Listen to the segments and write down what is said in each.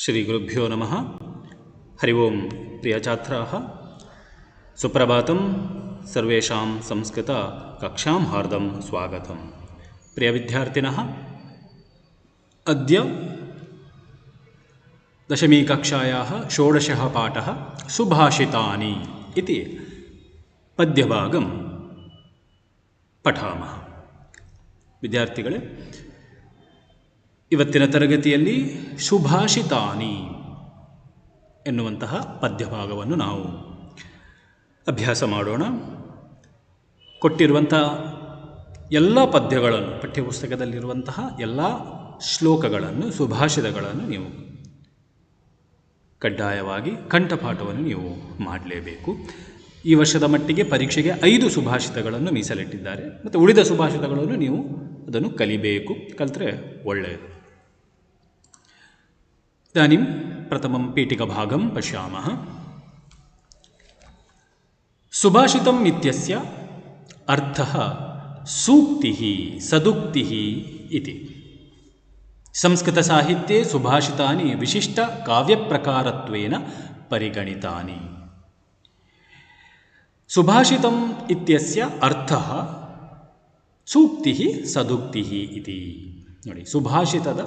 ಶ್ರೀಗುರುಭ್ಯೋ ನಮಃ. ಹರಿ ಓಂ. ಪ್ರಿಯ ಛಾತ್ರಾಃ, ಸುಪ್ರಭಾತಂ. ಸರ್ವೇಷಾಂ ಸಂಸ್ಕೃತ ಕಕ್ಷಾಂ ಹಾರ್ದಂ ಸ್ವಾಗತಂ. ಪ್ರಿಯ ವಿದ್ಯಾರ್ಥಿನಃ, ಅದ್ಯ ದಶಮೀ ಕಕ್ಷಾಯಾಃ ಷೋಡಶಃ ಪಾಠಃ ಸುಭಾಷಿತಾನಿ ಇತಿ ಪದ್ಯಭಾಗಂ ಪಠಾಮಃ. ವಿದ್ಯಾರ್ಥಿಗಳೇ, ಇವತ್ತಿನ ತರಗತಿಯಲ್ಲಿ ಸುಭಾಷಿತಾನಿ ಎನ್ನುವಂತಹ ಪದ್ಯಭಾಗವನ್ನು ನಾವು ಅಭ್ಯಾಸ ಮಾಡೋಣ. ಕೊಟ್ಟಿರುವಂತಹ ಎಲ್ಲ ಪದ್ಯಗಳನ್ನು, ಪಠ್ಯಪುಸ್ತಕದಲ್ಲಿರುವಂತಹ ಎಲ್ಲ ಶ್ಲೋಕಗಳನ್ನು, ಸುಭಾಷಿತಗಳನ್ನು ನೀವು ಕಡ್ಡಾಯವಾಗಿ ಕಂಠಪಾಠವನ್ನು ನೀವು ಮಾಡಲೇಬೇಕು. ಈ ವರ್ಷದ ಮಟ್ಟಿಗೆ ಪರೀಕ್ಷೆಗೆ 5 ಸುಭಾಷಿತಗಳನ್ನು ಮೀಸಲಿಟ್ಟಿದ್ದಾರೆ. ಮತ್ತು ಉಳಿದ ಸುಭಾಷಿತಗಳನ್ನು ನೀವು ಅದನ್ನು ಕಲಿಬೇಕು. ಕಲಿತ್ರೆ ಒಳ್ಳೆಯದು. ಇದಾನಿಂ ಪ್ರಥಮಂ ಪೀಠಿಕಭಾಗಂ ಪಶ್ಯಾಮಃ. ಸುಭಾಷಿತಂ ಇತ್ಯಸ್ಯ ಅರ್ಥಃ ಸೂಕ್ತಿಃ ಸದುಕ್ತಿಃ ಇತಿ. ಸಂಸ್ಕೃತಸಾಹಿತ್ಯೆ ಸುಭಾಷಿತಾನಿ ವಿಶಿಷ್ಟ ಕಾವ್ಯಪ್ರಕಾರತ್ವೇನ ಪರಿಗಣಿತಾನಿ. ಸುಭಾಷಿತಂ ಇತ್ಯಸ್ಯ ಅರ್ಥಃ ಸೂಕ್ತಿಃ ಸದುಕ್ತಿಃ ಇತಿ. ನೋಡಿ, ಸುಭಾಷಿತದ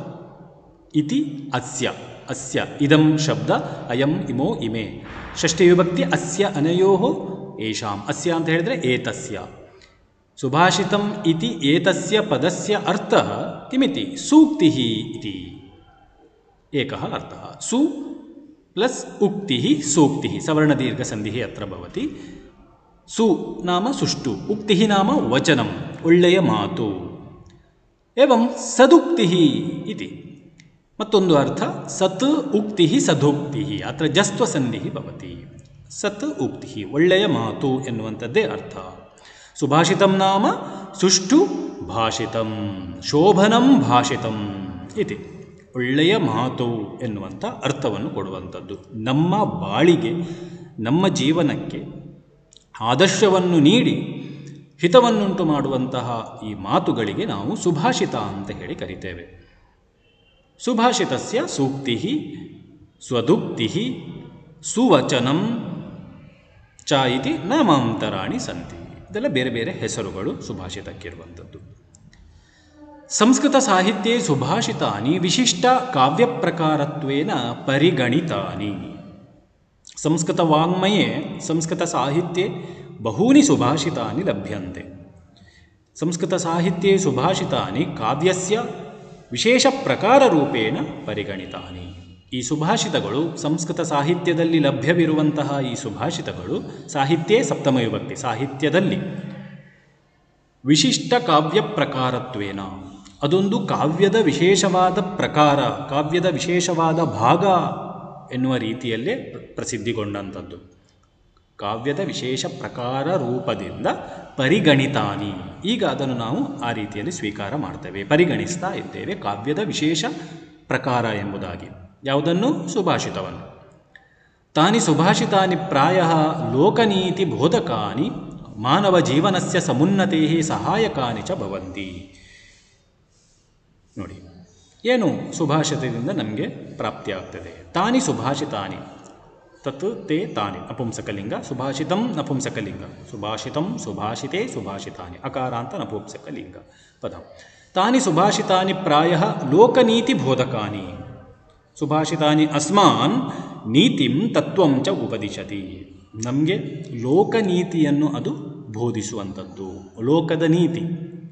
ಇತಿ ಅಸ್ಯ, ಅಸ್ಯ ಇದಂ ಶಬ್ದ, ಅಯಂ ಇಮೋ ಇಮೆ, ಷಷ್ಠಿ ವಿಭಕ್ತಿ ಅಸ್ಯ ಅನಯೋಃ ಏಷಾಂ. ಅಸ್ಯ ಅಂತ ಹೇಳಿದರೆ ಏತಸ್ಯ. ಸುಭಾಷಿತಂ ಇತಿ ಏತಸ್ಯ ಪದಸ್ಯ ಅರ್ಥಃ ಕಿಮಿತಿ ಸೂಕ್ತಿಃ ಇತಿ ಏಕಃ ಅರ್ಥಃ. ಸು ಪ್ಲಸ್ ಉಕ್ತಿಃ ಸೂಕ್ತಿಃ, ಸವರ್ಣದೀರ್ಘಸಂಧಿಃ ಅತ್ರ ಭವತಿ. ಸು ನಾಮ ಸುಷ್ಟು, ಉಕ್ತಿಃ ನಾಮ ವಚನಂ, ಒಳ್ಳೆಯ ಮಾತು. ಏವಂ ಸದುಕ್ತಿಃ ಇತಿ ಮತ್ತೊಂದು ಅರ್ಥ. ಸತ್ ಉಕ್ತಿಃ ಸದೋಕ್ತಿಃ, ಅತ್ರ ಜಸ್ತ್ವಸಂಧಿಃ ಭವತಿ. ಸತ್ ಉಕ್ತಿಃ, ಒಳ್ಳೆಯ ಮಾತು ಎನ್ನುವಂಥದ್ದೇ ಅರ್ಥ. ಸುಭಾಷಿತಂ ನಾಮ ಸುಷ್ಟು ಭಾಷಿತಂ, ಶೋಭನಂ ಭಾಷಿತಂ ಇತಿ. ಒಳ್ಳೆಯ ಮಾತು ಎನ್ನುವಂಥ ಅರ್ಥವನ್ನು ಕೊಡುವಂಥದ್ದು. ನಮ್ಮ ಬಾಳಿಗೆ, ನಮ್ಮ ಜೀವನಕ್ಕೆ ಆದರ್ಶವನ್ನು ನೀಡಿ ಹಿತವನ್ನುಂಟು ಮಾಡುವಂತಹ ಈ ಮಾತುಗಳಿಗೆ ನಾವು ಸುಭಾಷಿತ ಅಂತ ಹೇಳಿ ಕರಿತೇವೆ. ಸುಭಾಷಿತಸ್ಯ ಸೂಕ್ತಿಃ ಸ್ವದುಕ್ತಿಃ ಸುವಚನಂ ಚ ಇತಿ ನಾಮಾಂತರಾಣಿ ಸಂತಿ. ಇದೆಲ್ಲ ಬೇರೆ ಬೇರೆ ಹೆಸರುಗಳು ಸುಭಾಷಿತಕ್ಕಿರುವಂಥದ್ದು. ಸಂಸ್ಕೃತ ಸಾಹಿತ್ಯೆ ಸುಭಾಷಿತಾನಿ ವಿಶಿಷ್ಟ ಕಾವ್ಯಪ್ರಕಾರತ್ವೇನ ಪರಿಗಣಿತಾನಿ. ಸಂಸ್ಕೃತ ವಾङ्ಮಯೇ, ಸಂಸ್ಕೃತ ಸಾಹಿತ್ಯೆ ಬಹೂನಿ ಸುಭಾಷಿತಾನಿ ಲಭ್ಯಂತೆ. ಸಂಸ್ಕೃತ ಸಾಹಿತ್ಯೆ ಸುಭಾಷಿತಾನಿ ಕಾವ್ಯಸ್ಯ ವಿಶೇಷ ಪ್ರಕಾರ ರೂಪೇಣ ಪರಿಗಣಿತಾನಿ. ಈ ಸುಭಾಷಿತಗಳು, ಸಂಸ್ಕೃತ ಸಾಹಿತ್ಯದಲ್ಲಿ ಲಭ್ಯವಿರುವಂತಹ ಈ ಸುಭಾಷಿತಗಳು, ಸಾಹಿತ್ಯೇ ಸಪ್ತಮ ವಿಭಕ್ತಿ, ಸಾಹಿತ್ಯದಲ್ಲಿ ವಿಶಿಷ್ಟ ಕಾವ್ಯ ಪ್ರಕಾರತ್ವೇನ, ಅದೊಂದು ಕಾವ್ಯದ ವಿಶೇಷವಾದ ಪ್ರಕಾರ, ಕಾವ್ಯದ ವಿಶೇಷವಾದ ಭಾಗ ಎನ್ನುವ ರೀತಿಯಲ್ಲೇ ಪ್ರಸಿದ್ಧಿಗೊಂಡಂಥದ್ದು. ಕಾವ್ಯದ ವಿಶೇಷ ಪ್ರಕಾರ ರೂಪದಿಂದ ಪರಿಗಣಿತಾನಿ. ಈಗ ಅದನ್ನು ನಾವು ಆ ರೀತಿಯಲ್ಲಿ ಸ್ವೀಕಾರ ಮಾಡ್ತೇವೆ, ಪರಿಗಣಿಸ್ತಾ ಇದ್ದೇವೆ. ಕಾವ್ಯದ ವಿಶೇಷ ಪ್ರಕಾರ ಎಂಬುದಾಗಿ ಯಾವುದನ್ನು? ಸುಭಾಷಿತವನ್ನು. ತಾನಿ ಸುಭಾಷಿತಾನಿ ಪ್ರಾಯಃ ಲೋಕನೀತಿ ಬೋಧಕಾನಿ ಮಾನವ ಜೀವನಸ್ಯ ಸಮುನ್ನತೆ ಸಹಾಯಕಾನಿ ಚ ಭವಂತಿ. ನೋಡಿ, ಏನು ಸುಭಾಷಿತದಿಂದ ನಮಗೆ ಪ್ರಾಪ್ತಿಯಾಗ್ತದೆ? ತಾನಿ ಸುಭಾಷಿತಾನಿ, ತತ್ ತೇ ತಾನಿ, ನಪುಂಸಕಲಿಂಗ. ಸುಭಾಷಿತಂ ನಪುಂಸಕಲಿಂಗ. ಸುಭಾಷಿತಂ ಸುಭಾಷಿತೆ ಸುಭಾಷಿತಾನಿ, ಅಕಾರಾಂತ ನಪುಂಸಕಲಿಂಗ ಪದ. ತಾನಿ ಸುಭಾಷಿತಾನಿ ಪ್ರಾಯಃ ಲೋಕನೀತಿ ಬೋಧಕಾನಿ. ಸುಭಾಷಿತಾನಿ ಅಸ್ಮಾನ್ ನೀತಿಂ ತತ್ವಂ ಚ ಉಪದಿಶತಿ. ನಮಗೆ ಲೋಕನೀತಿಯನ್ನು ಅದು ಬೋಧಿಸುವಂಥದ್ದು. ಲೋಕದ ನೀತಿ,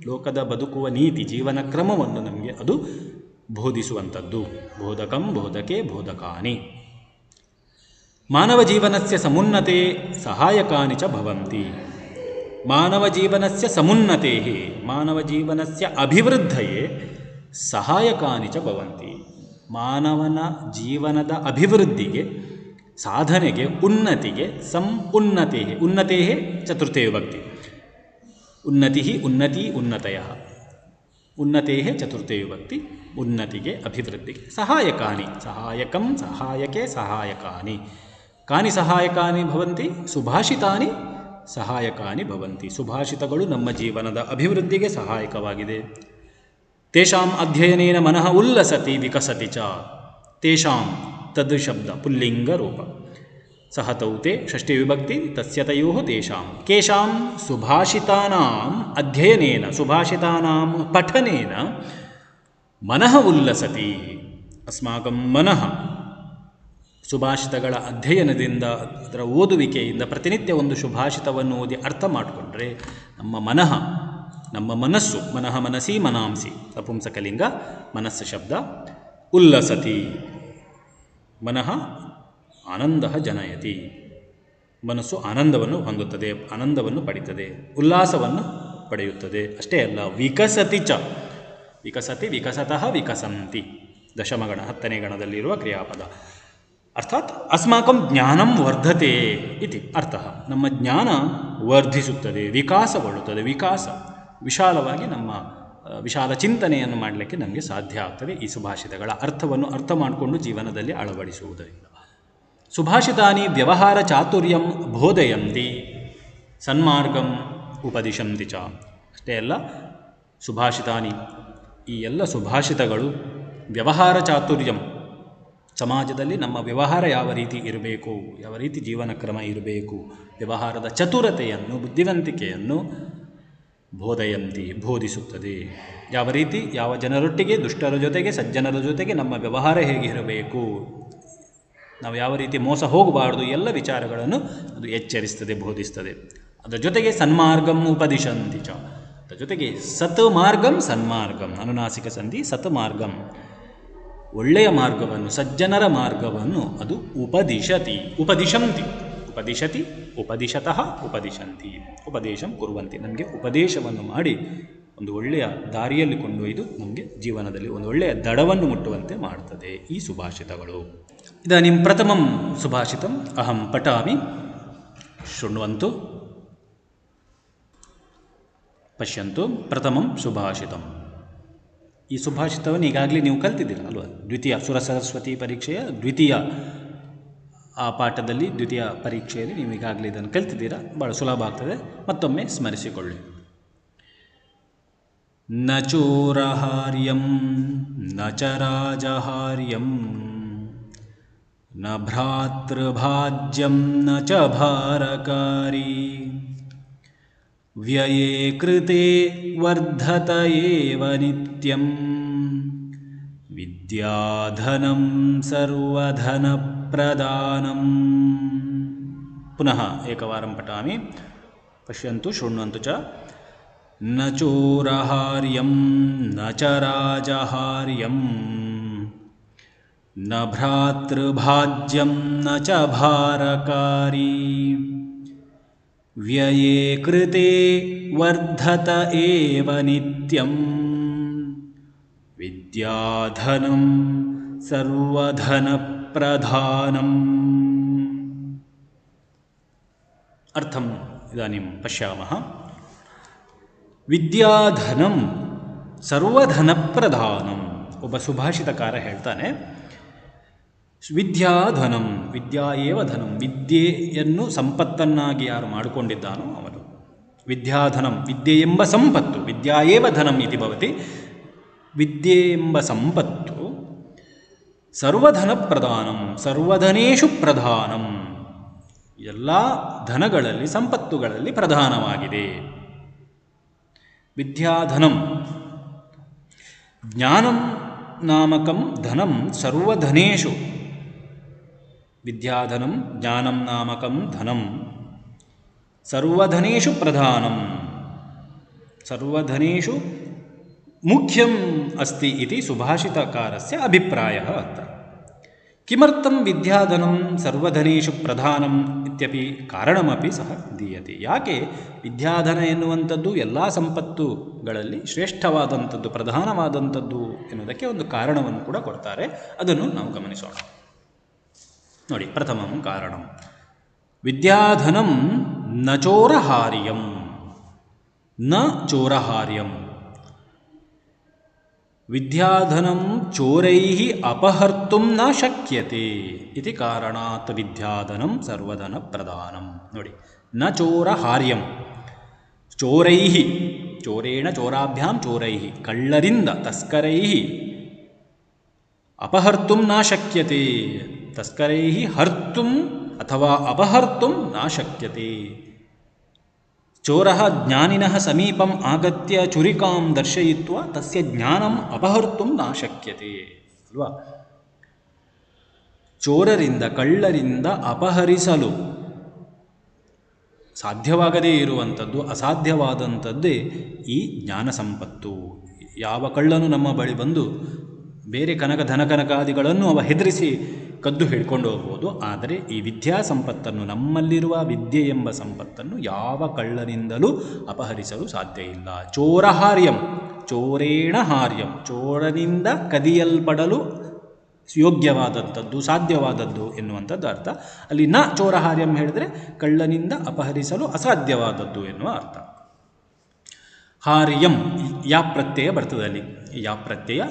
ಲೋಕದ ಬದುಕುವ ನೀತಿ, ಜೀವನ ಕ್ರಮವನ್ನು ನಮಗೆ ಅದು ಬೋಧಿಸುವಂಥದ್ದು. ಬೋಧಕಂ ಬೋಧಕೆ ಬೋಧಕಾನಿ. ಮಾನವ ಜೀವನಸ್ಯ ಸಮುನ್ನತೆ ಸಹಾಯಕಾನಿ ಚ ಭವಂತಿ. ಮಾನವ ಜೀವನಸ್ಯ ಸಮುನ್ನತೆ, ಮಾನವ ಜೀವನಸ್ಯ ಅಭಿವೃದ್ಧಯೇ ಸಹಾಯಕಾನಿ ಚ ಭವಂತಿ. ಮಾನವನ ಜೀವನದ ಅಭಿವೃದ್ಧಿಗೆ, ಸಾಧನೆಗೆ, ಉನ್ನತಿಗೆ, ಉನ್ನತೆ, ಉನ್ನತೆ ಚತುರ್ಥೇ ವಿಭಕ್ತಿ. ಉನ್ನತಿ ಉನ್ನತಿ ಉನ್ನತಯಃ, ಉನ್ನತೆ ಚತುರ್ಥೇ ವಿಭಕ್ತಿ. ಉನ್ನತಿಗೆ, ಅಭಿವೃದ್ಧಿಗೆ ಸಹಾಯಕಾನಿ, ಸಹಾಯಕಂ ಸಹಾಯಕೆ ಸಹಾಯಕಾನಿ. ಕಾನಿ ಸಹಾಯಕಾನಿ ಭವಂತಿ? ಸುಭಾಷಿತಾನಿ ಸಹಾಯಕಾನಿ ಭವಂತಿ. ಸುಭಾಷಿತಗಳು ನಮ್ಮ ಜೀವನದ ಅಭಿವೃದ್ಧಿಗೆ ಸಹಾಯಕವಾಗಿದೆ. ತೇಷಾಂ ಅಧ್ಯಯನೇನ ಮನಃ ಉಲ್ಲಸತಿ ವಿಕಸತಿ ಚ. ತೇಷಾಂ ತದ್ ಶಬ್ದ ಪುಲ್ಲಿಂಗ ರೂಪ. ಸಹ ತೌ ತೇ ಷಷ್ಠಿ ವಿಭಕ್ತಿ ತಸ್ಯ ತಯೋಃ ತೇಷಾಂ ಕೇಷಾಂ ಸುಭಾಷಿತಾನಾಂ ಅಧ್ಯಯನೇನ ಸುಭಾಷಿತಾನಾಂ ಪಠನೇನ ಮನಃ ಉಲ್ಲಸತಿ. ಅಸ್ಮಾಕಂ ಮನಃ ಸುಭಾಷಿತಗಳ ಅಧ್ಯಯನದಿಂದ ಅದರ ಓದುವಿಕೆಯಿಂದ ಪ್ರತಿನಿತ್ಯ ಒಂದು ಸುಭಾಷಿತವನ್ನು ಓದಿ ಅರ್ಥ ಮಾಡಿಕೊಂಡ್ರೆ ನಮ್ಮ ಮನಸ್ಸು ಮನಃ ಮನಸಿ ಮನಾಂಸಿ ನಪುಂಸಕಲಿಂಗ ಮನಸ್ಸು ಶಬ್ದ ಉಲ್ಲಸತಿ ಮನಃ ಆನಂದ ಜನಯತಿ ಮನಸ್ಸು ಆನಂದವನ್ನು ಹೊಂದುತ್ತದೆ, ಆನಂದವನ್ನು ಪಡೆಯುತ್ತದೆ, ಉಲ್ಲಾಸವನ್ನು ಪಡೆಯುತ್ತದೆ. ಅಷ್ಟೇ ಅಲ್ಲ ವಿಕಸತಿ ಚ ವಿಕಸತಿ ವಿಕಸತಃ ವಿಕಸಂತಿ ದಶಮಗಣ 10ನೇ ಗಣದಲ್ಲಿರುವ ಕ್ರಿಯಾಪದ. ಅರ್ಥಾತ್ ಅಸ್ಮಾಕಂ ಜ್ಞಾನಂ ವರ್ಧತೆ ಇತಿ ಅರ್ಥ. ನಮ್ಮ ಜ್ಞಾನ ವರ್ಧಿಸುತ್ತದೆ, ವಿಕಾಸಗೊಳ್ಳುತ್ತದೆ. ವಿಶಾಲವಾಗಿ ನಮ್ಮ ವಿಶಾಲ ಚಿಂತನೆಯನ್ನು ಮಾಡಲಿಕ್ಕೆ ನಮಗೆ ಸಾಧ್ಯ ಆಗ್ತದೆ ಈ ಸುಭಾಷಿತಗಳ ಅರ್ಥವನ್ನು ಅರ್ಥ ಮಾಡಿಕೊಂಡು ಜೀವನದಲ್ಲಿ ಅಳವಡಿಸುವುದರಿಂದ. ಸುಭಾಷಿತಾನಿ ವ್ಯವಹಾರ ಚಾತುರ್ಯಂ ಬೋಧಯಂತಿ ಸನ್ಮಾರ್ಗಂ ಉಪದಿಶಂತಿ ಚ. ಅಷ್ಟೇ ಅಲ್ಲ ಸುಭಾಷಿತಾನಿ ಈ ಎಲ್ಲ ಸುಭಾಷಿತಗಳು ವ್ಯವಹಾರ ಚಾತುರ್ಯಂ ಸಮಾಜದಲ್ಲಿ ನಮ್ಮ ವ್ಯವಹಾರ ಯಾವ ರೀತಿ ಇರಬೇಕು, ಯಾವ ರೀತಿ ಜೀವನ ಕ್ರಮ ಇರಬೇಕು, ವ್ಯವಹಾರದ ಚತುರತೆಯನ್ನು ಬುದ್ಧಿವಂತಿಕೆಯನ್ನು ಬೋಧಯಂತಿ ಬೋಧಿಸುತ್ತದೆ. ಯಾವ ರೀತಿ ಯಾವ ಜನರೊಟ್ಟಿಗೆ ದುಷ್ಟರ ಜೊತೆಗೆ ಸಜ್ಜನರ ಜೊತೆಗೆ ನಮ್ಮ ವ್ಯವಹಾರ ಹೇಗಿರಬೇಕು, ನಾವು ಯಾವ ರೀತಿ ಮೋಸ ಹೋಗಬಾರ್ದು, ಎಲ್ಲ ವಿಚಾರಗಳನ್ನು ಅದು ಎಚ್ಚರಿಸ್ತದೆ, ಬೋಧಿಸ್ತದೆ. ಅದರ ಜೊತೆಗೆ ಸನ್ಮಾರ್ಗಂ ಉಪದಿಶಂತಿ ಚ. ಅದರ ಜೊತೆಗೆ ಸತ್ ಮಾರ್ಗಂ ಸನ್ಮಾರ್ಗಂ ಅನುನಾಸಿಕ ಸಂಧಿ ಸತ್ ಮಾರ್ಗಂ ಒಳ್ಳೆಯ ಮಾರ್ಗವನ್ನು ಸಜ್ಜನರ ಮಾರ್ಗವನ್ನು ಅದು ಉಪದಿಶಂತಿ ಉಪದಿಶತಃ ಉಪದಿಶಂತಿ ಉಪದೇಶಂ ಕುರುವಂತಿ ನಮಗೆ ಉಪದೇಶವನ್ನು ಮಾಡಿ ಒಂದು ಒಳ್ಳೆಯ ದಾರಿಯಲ್ಲಿ ಕೊಂಡೊಯ್ದು ನಮಗೆ ಜೀವನದಲ್ಲಿ ಒಂದು ಒಳ್ಳೆಯ ದಡವನ್ನು ಮುಟ್ಟುವಂತೆ ಮಾಡ್ತದೆ ಈ ಸುಭಾಷಿತಗಳು. ಇದಾನಿಂ ಪ್ರಥಮಂ ಸುಭಾಷಿತಂ ಅಹಂ ಪಠಾಮಿ ಶೃಣ್ವಂತು ಪಶ್ಯಂತು. ಪ್ರಥಮಂ ಸುಭಾಷಿತಂ. ಈ ಸುಭಾಷಿತವನ್ನು ಈಗಾಗಲೇ ನೀವು ಕಲ್ತಿದ್ದೀರ ಅಲ್ವಾ? ದ್ವಿತೀಯ ಸುರಸರಸ್ವತಿ ಪರೀಕ್ಷೆಯ ದ್ವಿತೀಯ ಆ ಪಾಠದಲ್ಲಿ ದ್ವಿತೀಯ ಪರೀಕ್ಷೆಯಲ್ಲಿ ನೀವು ಈಗಾಗಲೇ ಇದನ್ನು ಕಲ್ತಿದ್ದೀರಾ. ಭಾಳ ಸುಲಭ ಆಗ್ತದೆ, ಮತ್ತೊಮ್ಮೆ ಸ್ಮರಿಸಿಕೊಳ್ಳಿ. ನ ಚೋರಹಾರ್ಯಂ ನ ಚ ರಾಜಹಾರ್ಯಂ ನ ಭ್ರಾತೃಭಾಜ್ಯಂ ನ ಚ ಭಾರಕಾರಿ ವ್ಯಯೇ ಕೃತೆ ವರ್ಧತ ಏವ ನಿತ್ಯಂ ವಿದ್ಯಾಧನಂ ಸರ್ವಧನ ಪ್ರದಾನಂ. ಪುನಃ ಏಕವಾರಂ ಪಠಾಮಿ ಪಶ್ಯಂತು ಶೃಣ್ವಂತು ಚ. ನ ಚೋರಹಾರ್ಯಂ ನ ಚ ರಾಜಹಾರ್ಯಂ ನ ಭ್ರಾತೃಭಾಜ್ಯಂ ನ ಚ ಭಾರಕಾರಿ ವ್ಯಯೇ ಕೃತೆ ವರ್ಧತ ಏವ ನಿತ್ಯಂ ವಿದ್ಯಾಧನಂ ಸರ್ವಧನ ಪ್ರಧಾನಂ. ಅರ್ಥಂ ಇದಾನಿಂ ಪಶ್ಯಾಮಃ. ವಿದ್ಯಾಧನಂ ಸರ್ವಧನ ಪ್ರಧಾನಂ. ಒಬ್ಬ ಸುಭಾಷಿತಕಾರ ಹೇಳ್ತಾನೆ, ವಿದ್ಯಾಧನಂ ವಿದ್ಯಾ ಏವ ಧನಂ. ವಿದ್ಯೆಯನ್ನು ಸಂಪತ್ತನ್ನಾಗಿ ಯಾರು ಮಾಡಿಕೊಂಡಿದ್ದಾನೋ ಅವನು ವಿದ್ಯಾಧನಂ. ವಿದ್ಯೆ ಎಂಬ ಸಂಪತ್ತು ವಿದ್ಯಾ ಏವ ಧನಂ ಇತಿ ಭವತಿ. ವಿದ್ಯೆ ಎಂಬ ಸಂಪತ್ತು ಸರ್ವಧನ ಪ್ರಧಾನಂ ಸರ್ವಧನೇಶು ಪ್ರಧಾನಂ. ಎಲ್ಲ ಧನಗಳಲ್ಲಿ ಸಂಪತ್ತುಗಳಲ್ಲಿ ಪ್ರಧಾನವಾಗಿದೆ. ವಿದ್ಯಾಧನಂ ಜ್ಞಾನಂ ನಾಮಕಂ ಧನಂ ಸರ್ವಧನೇಶು. ವಿದ್ಯಾಧನಂ ಜ್ಞಾನಂ ನಾಮಕಂ ಧನಂ ಸರ್ವಧನೇಶು ಪ್ರಧಾನಂ ಸರ್ವಧನೇಶು ಮುಖ್ಯಂ ಅಸ್ತಿ ಇತಿ ಸುಭಾಷಿತಕಾರಸ್ಯ ಅಭಿಪ್ರಾಯಃ ಅತ್ರ. ಕಿಮರ್ಥಂ ವಿದ್ಯಾಧನಂ ಸರ್ವಧನೇಶು ಪ್ರಧಾನಂ ಇತ್ಯಪಿ ಕಾರಣಮಪಿ ಸಹ ದೀಯತೆ. ಯಾಕೆ ವಿದ್ಯಾಧನ ಎನ್ನುವಂಥದ್ದು ಎಲ್ಲ ಸಂಪತ್ತುಗಳಲ್ಲಿ ಶ್ರೇಷ್ಠವಾದಂಥದ್ದು ಪ್ರಧಾನವಾದಂಥದ್ದು ಎನ್ನುವುದಕ್ಕೆ ಒಂದು ಕಾರಣವನ್ನು ಕೂಡ ಕೊಡ್ತಾರೆ. ಅದನ್ನು ನಾವು ಗಮನಿಸೋಣ. ನೋಡಿ, ಪ್ರಥಮಂ ಕಾರಣಂ ವಿದ್ಯಾಧನಂ ನ ಚೋರಹಾರ್ಯಂ ನ ಚೋರಹಾರ್ಯಂ. ವಿದ್ಯಾಧನಂ ಚೋರೈಃ ಅಪಹರ್ತುಂ ನ ಶಕ್ಯತೆ ಇತಿ ಕಾರಣಾತ್ ವಿದ್ಯಾಧನಂ ಸರ್ವಧನ ಪ್ರಧಾನಂ. ನೋಡಿ, ನ ಚೋರಹಾರ್ಯಂ ಚೋರೈಃ ಚೋರೇಣ ಚೋರಾಭ್ಯಾಂ ಚೋರೈಃ ಕಳ್ಳರಿಂದ ತಸ್ಕರೈಃ ಅಪಹರ್ತುಂ ನ ಶಕ್ಯತೆ ತಸ್ಕರೈ ಹರ್ತುಂ ಅಥವಾ ಅಪಹರ್ತುಂ ನ ಶಕ್ಯತೆ. ಚೋರಃ ಜ್ಞಾನಿನಃ ಸಮೀಪಂ ಆಗತ್ಯ ಚುರಿಕಾಂ ದರ್ಶಯಿತ್ವ ತಸ್ಯ ಜ್ಞಾನಂ ಅಪಹರ್ತುಂ ನ ಶಕ್ಯತೆ ಅಲ್ವಾ. ಚೋರರಿಂದ ಕಳ್ಳರಿಂದ ಅಪಹರಿಸಲು ಸಾಧ್ಯವಾಗದೇ ಇರುವಂಥದ್ದು, ಅಸಾಧ್ಯವಾದಂಥದ್ದೇ ಈ ಜ್ಞಾನ ಸಂಪತ್ತು. ಯಾವ ಕಳ್ಳನು ನಮ್ಮ ಬಳಿ ಬಂದು ಬೇರೆ ಧನಕನಕಾದಿಗಳನ್ನು ಅವ ಹೆದರಿಸಿ ಕದ್ದು ಹಿಡ್ಕೊಂಡು ಹೋಗ್ಬೋದು. ಆದರೆ ಈ ವಿದ್ಯಾ ಸಂಪತ್ತನ್ನು, ನಮ್ಮಲ್ಲಿರುವ ವಿದ್ಯೆ ಎಂಬ ಸಂಪತ್ತನ್ನು ಯಾವ ಕಳ್ಳನಿಂದಲೂ ಅಪಹರಿಸಲು ಸಾಧ್ಯ ಇಲ್ಲ. ಚೋರಹಾರ್ಯಂ ಚೋರೇಣ ಹಾರ್ಯಂ, ಚೋರನಿಂದ ಕದಿಯಲ್ಪಡಲು ಯೋಗ್ಯವಾದಂಥದ್ದು, ಸಾಧ್ಯವಾದದ್ದು ಎನ್ನುವಂಥದ್ದು ಅರ್ಥ. ಅಲ್ಲಿ ನ ಚೋರಹಾರ್ಯಂ ಹೇಳಿದರೆ ಕಳ್ಳನಿಂದ ಅಪಹರಿಸಲು ಅಸಾಧ್ಯವಾದದ್ದು ಎನ್ನುವ ಅರ್ಥ. ಹಾರ್ಯಂ ಯಾ ಪ್ರತ್ಯಯ ಬರ್ತದೆ ಅಲ್ಲಿ. ಯಾ ಪ್ರತ್ಯಯ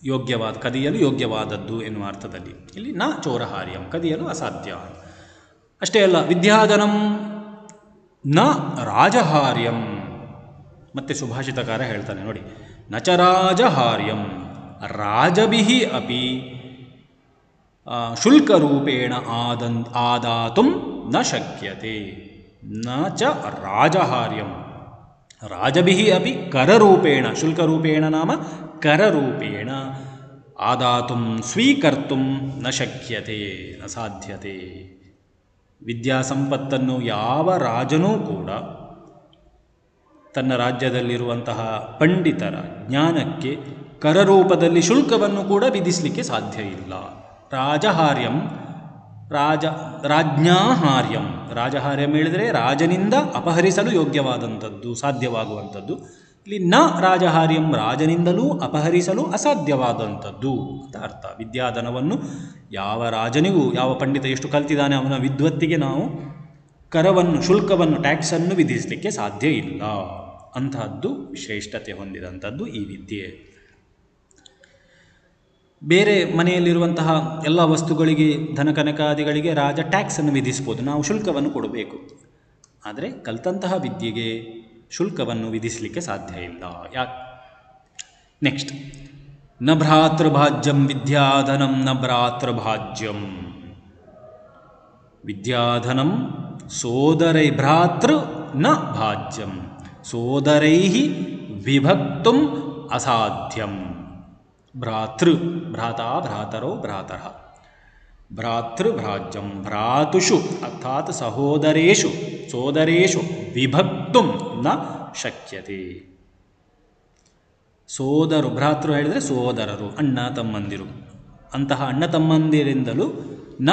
ಯೋಗ್ಯವಾದ, ಕದಿಯಲು ಯೋಗ್ಯವಾದದ್ದು ಎನ್ನುವ ಅರ್ಥದಲ್ಲಿ. ಇಲ್ಲಿ ನ ಚೋರಹಾರ್ಯಂ, ಕದಿಯಲು ಅಸಾಧ್ಯ. ಅಷ್ಟೇ ಅಲ್ಲ, ವಿದ್ಯಾಧನಂ ನ ರಾಜಹಾರ್ಯಂ. ಮತ್ತೆ ಸುಭಾಷಿತಕಾರ ಹೇಳ್ತಾನೆ ನೋಡಿ, ನ ಚ ರಾಜಹಾರ್ಯಂ ರಾಜಭಿಃ ಅಪಿ ಶುಲ್ಕರೂಪೇಣ ಆದಾತುಂ ನ ಶಕ್ಯತೆ. ನ ಚ ರಾಜಹಾರ್ಯಂ ರಾಜಭಿಃ ಅಪಿ ಕರರೂಪೇಣ, ಶುಲ್ಕರೂಪೇಣ ನಾಮ ಕರರೂಪೇಣ, ಆದಾತುಂ ಸ್ವೀಕರ್ತುಂ ನ ಶಕ್ಯತೆ, ನ ಸಾಧ್ಯತೆ. ವಿದ್ಯಾಸಂಪತ್ತನ್ನು ಯಾವ ರಾಜನೂ ಕೂಡ ತನ್ನ ರಾಜ್ಯದಲ್ಲಿರುವಂತಹ ಪಂಡಿತರ ಜ್ಞಾನಕ್ಕೆ ಕರರೂಪದಲ್ಲಿ ಶುಲ್ಕವನ್ನು ಕೂಡ ವಿಧಿಸಲಿಕ್ಕೆ ಸಾಧ್ಯ ಇಲ್ಲ. ರಾಜಹಾರ್ಯಂ ರಾಜ್ಞಾಹಾರ್ಯಂ, ರಾಜಹಾರ್ಯಂ ಹೇಳಿದರೆ ರಾಜನಿಂದ ಅಪಹರಿಸಲು ಯೋಗ್ಯವಾದಂಥದ್ದು, ಸಾಧ್ಯವಾಗುವಂಥದ್ದು. ಇಲ್ಲಿ ನ ರಾಜಹಾರ್ಯಂ, ರಾಜನಿಂದಲೂ ಅಪಹರಿಸಲು ಅಸಾಧ್ಯವಾದಂಥದ್ದು ಅಂತ ಅರ್ಥ. ವಿದ್ಯಾಧನವನ್ನು ಯಾವ ರಾಜನಿಗೂ, ಯಾವ ಪಂಡಿತ ಎಷ್ಟು ಕಲ್ತಿದ್ದಾನೆ ಅವನ ವಿದ್ವತ್ತಿಗೆ ನಾವು ಕರವನ್ನು, ಶುಲ್ಕವನ್ನು, ಟ್ಯಾಕ್ಸನ್ನು ವಿಧಿಸಲಿಕ್ಕೆ ಸಾಧ್ಯ ಇಲ್ಲ. ಅಂತಹದ್ದು ಶ್ರೇಷ್ಠತೆ ಹೊಂದಿದಂಥದ್ದು ಈ ವಿದ್ಯೆ. ಬೇರೆ ಮನೆಯಲ್ಲಿರುವಂತಹ ಎಲ್ಲ ವಸ್ತುಗಳಿಗೆ, ಧನಕನಕಾದಿಗಳಿಗೆ ರಾಜ ಟ್ಯಾಕ್ಸನ್ನು ವಿಧಿಸ್ಬೋದು, ನಾವು ಶುಲ್ಕವನ್ನು ಕೊಡಬೇಕು. ಆದರೆ ಕಲ್ತಂತಹ ವಿದ್ಯೆಗೆ ಶುಲ್ಕವನ್ನು ವಿಧಿಸಲಿಕ್ಕೆ ಸಾಧ್ಯ ಇಲ್ಲ. ಯಾಕೆ? ನೆಕ್ಸ್ಟ್, ನ ಭ್ರಾತೃಭಾಜ್ಯಂ ವಿದ್ಯಾಧನಂ ನ ಭ್ರಾತೃಭಾಜ್ಯಂ. ವಿದ್ಯಾಧನಂ ಸೋದರೈ, ಭ್ರಾತೃ ನ ಭಾಜ್ಯಂ, ಸೋದರೈ ವಿಭಕ್ತುಂ ಅಸಾಧ್ಯಂ. ಭ್ರಾತೃ ಭ್ರಾತಾ ಭ್ರಾತರೋ ಭ್ರಾತರಃ, ಭ್ರಾತೃಭ್ರಾಜ್ಯಂ ಭ್ರಾತುಷು ಅರ್ಥಾತ್ ಸಹೋದರೇಷು ಸೋದರೇಷು ವಿಭಕ್ತುಂ ನ ಶಕ್ಯತೆ. ಸೋದರು, ಭ್ರಾತೃ ಹೇಳಿದರೆ ಸೋದರರು, ಅಣ್ಣ ತಮ್ಮಂದಿರು. ಅಂತಹ ಅಣ್ಣ ತಮ್ಮಂದಿರಿಂದಲೂ ನ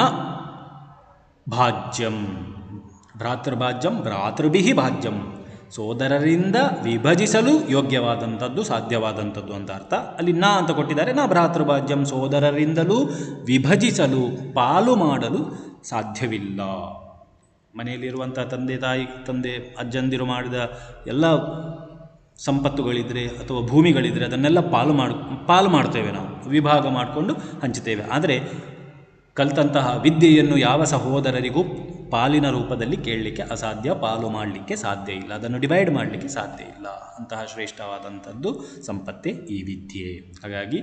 ಭಾಜ್ಯಂ, ಭ್ರಾತೃಭಾಜ್ಯಂ ಭ್ರಾತೃಭಿಃ ಭಾಜ್ಯಂ, ಸೋದರರಿಂದ ವಿಭಜಿಸಲು ಯೋಗ್ಯವಾದಂಥದ್ದು, ಸಾಧ್ಯವಾದಂಥದ್ದು ಅಂತ ಅರ್ಥ. ಅಲ್ಲಿ ನ ಅಂತ ಕೊಟ್ಟಿದ್ದಾರೆ. ನ ಭ್ರಾತೃಭಾಜ್ಯಂ, ಸೋದರರಿಂದಲೂ ವಿಭಜಿಸಲು, ಪಾಲು ಮಾಡಲು ಸಾಧ್ಯವಿಲ್ಲ. ಮನೆಯಲ್ಲಿರುವಂಥ ತಂದೆ ಅಜ್ಜಂದಿರು ಮಾಡಿದ ಎಲ್ಲ ಸಂಪತ್ತುಗಳಿದ್ದರೆ ಅಥವಾ ಭೂಮಿಗಳಿದ್ದರೆ ಅದನ್ನೆಲ್ಲ ಪಾಲು ಮಾಡ್ತೇವೆ, ನಾವು ವಿಭಾಗ ಮಾಡಿಕೊಂಡು ಹಂಚುತ್ತೇವೆ. ಆದರೆ ಕಲ್ತಂತಹ ವಿದ್ಯೆಯನ್ನು ಯಾವ ಸಹೋದರರಿಗೂ ಪಾಲಿನ ರೂಪದಲ್ಲಿ ಕೇಳಲಿಕ್ಕೆ ಅಸಾಧ್ಯ, ಪಾಲು ಮಾಡಲಿಕ್ಕೆ ಸಾಧ್ಯ ಇಲ್ಲ, ಅದನ್ನು ಡಿವೈಡ್ ಮಾಡಲಿಕ್ಕೆ ಸಾಧ್ಯ ಇಲ್ಲ. ಅಂತಹ ಶ್ರೇಷ್ಠವಾದಂಥದ್ದು ಸಂಪತ್ತೇ ಈ ವಿದ್ಯೆ. ಹಾಗಾಗಿ